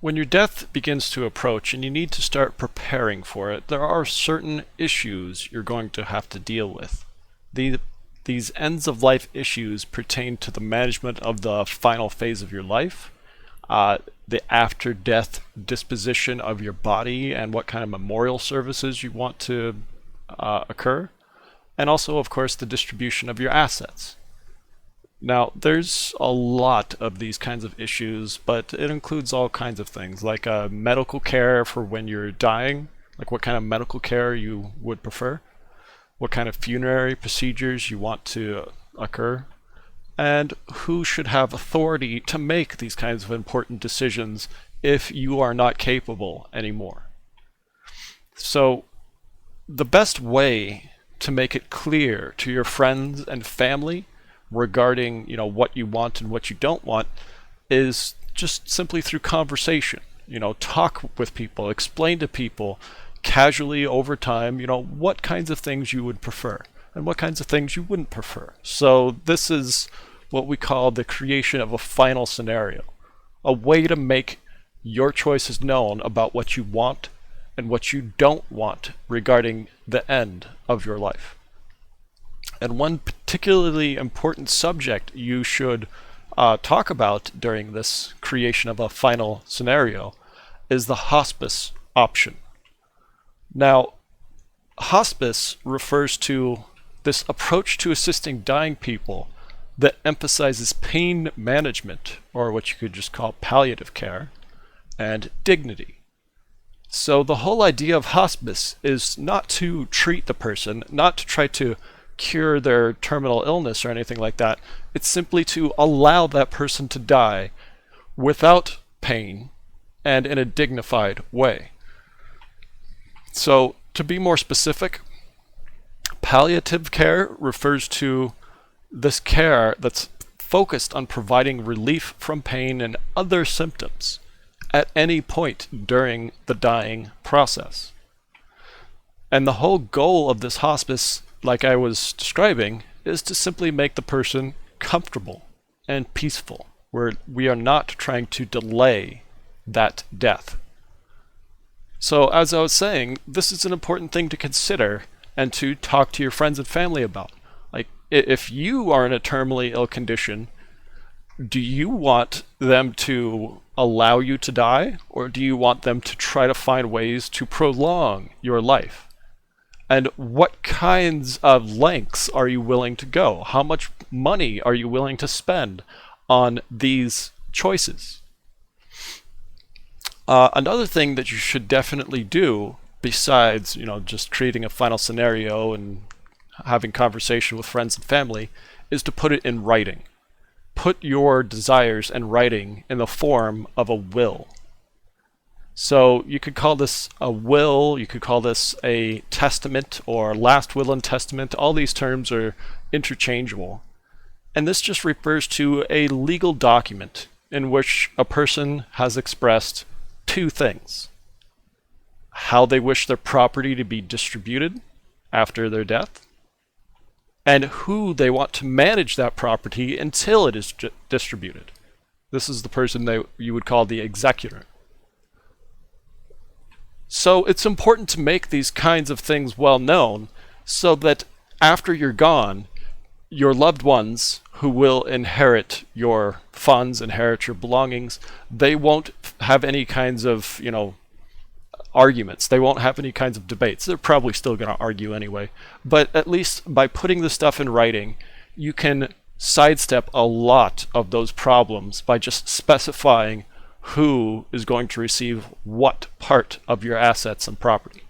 When your death begins to approach and you need to start preparing for it, there are certain issues you're going to have to deal with. These ends-of-life issues pertain to the management of the final phase of your life, the after-death disposition of your body and what kind of memorial services you want to occur, and also, of course, the distribution of your assets. Now, there's a lot of these kinds of issues, but it includes all kinds of things, like medical care for when you're dying, like what kind of medical care you would prefer, what kind of funerary procedures you want to occur, and who should have authority to make these kinds of important decisions if you are not capable anymore. So, the best way to make it clear to your friends and family regarding, what you want and what you don't want is just simply through conversation. Talk with people, explain to people casually over time, what kinds of things you would prefer and what kinds of things you wouldn't prefer. So this is what we call the creation of a final scenario, a way to make your choices known about what you want and what you don't want regarding the end of your life. And one particularly important subject you should talk about during this creation of a final scenario is the hospice option. Now, hospice refers to this approach to assisting dying people that emphasizes pain management, or what you could just call palliative care, and dignity. So the whole idea of hospice is not to treat the person, not to try to cure their terminal illness or anything like that. It's simply to allow that person to die without pain and in a dignified way. So, to be more specific, palliative care refers to this care that's focused on providing relief from pain and other symptoms at any point during the dying process. And the whole goal of this hospice, like I was describing, is to simply make the person comfortable and peaceful, where we are not trying to delay that death. So as I was saying, this is an important thing to consider and to talk to your friends and family about. Like, if you are in a terminally ill condition, do you want them to allow you to die, or do you want them to try to find ways to prolong your life? And what kinds of lengths are you willing to go? How much money are you willing to spend on these choices? Another thing that you should definitely do, besides just creating a final scenario and having conversation with friends and family, is to put it in writing. Put your desires in writing in the form of a will. So you could call this a will, you could call this a testament or last will and testament. All these terms are interchangeable. And this just refers to a legal document in which a person has expressed two things: how they wish their property to be distributed after their death, and who they want to manage that property until it is distributed. This is the person you would call the executor. So it's important to make these kinds of things well known so that after you're gone, your loved ones who will inherit your funds, inherit your belongings, they won't have any kinds of, arguments. They won't have any kinds of debates. They're probably still going to argue anyway. But at least by putting the stuff in writing, you can sidestep a lot of those problems by just specifying who is going to receive what part of your assets and property.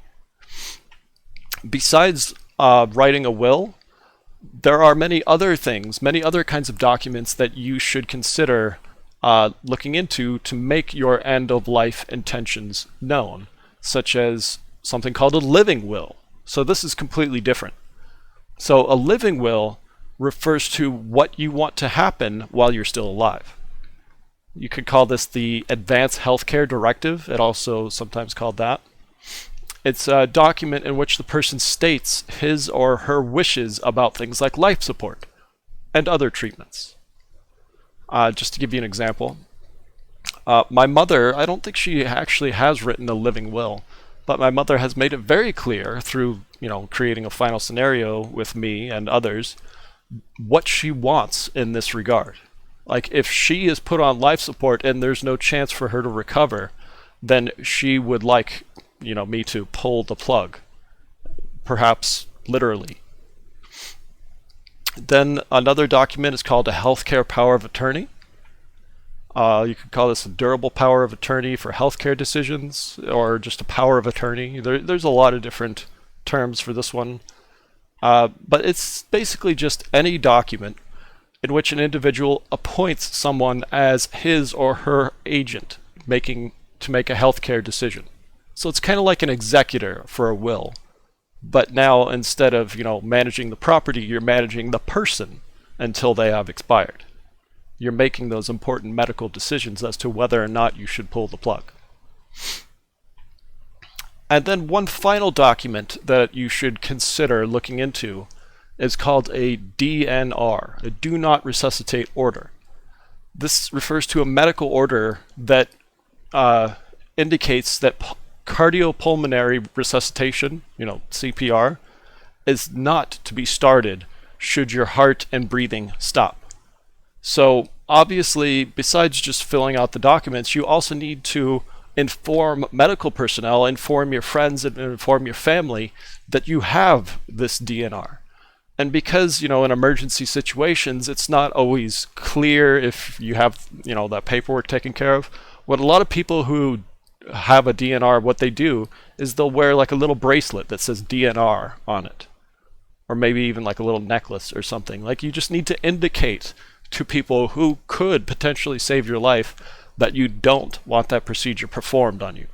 Besides writing a will, there are many other things, many other kinds of documents that you should consider looking into to make your end-of-life intentions known, such as something called a living will. So this is completely different. So a living will refers to what you want to happen while you're still alive. You could call this the Advanced Healthcare Directive, it also sometimes called that. It's a document in which the person states his or her wishes about things like life support and other treatments. Just to give you an example, my mother, I don't think she actually has written a living will, but my mother has made it very clear through, creating a final scenario with me and others, what she wants in this regard. Like, if she is put on life support and there's no chance for her to recover, then she would like, me to pull the plug, perhaps literally. Then another document is called a healthcare power of attorney. You could call this a durable power of attorney for healthcare decisions, or just a power of attorney. There's a lot of different terms for this one. But it's basically just any document in which an individual appoints someone as his or her agent to make a healthcare decision. So it's kind of like an executor for a will. But now, instead of, managing the property, you're managing the person until they have expired. You're making those important medical decisions as to whether or not you should pull the plug. And then one final document that you should consider looking into is called a DNR, a Do Not Resuscitate Order. This refers to a medical order that indicates that cardiopulmonary resuscitation, CPR, is not to be started should your heart and breathing stop. So obviously, besides just filling out the documents, you also need to inform medical personnel, inform your friends, and inform your family that you have this DNR. And because, in emergency situations, it's not always clear if you have, that paperwork taken care of. What a lot of people who have a DNR, what they do is they'll wear like a little bracelet that says DNR on it. Or maybe even like a little necklace or something. Like, you just need to indicate to people who could potentially save your life that you don't want that procedure performed on you.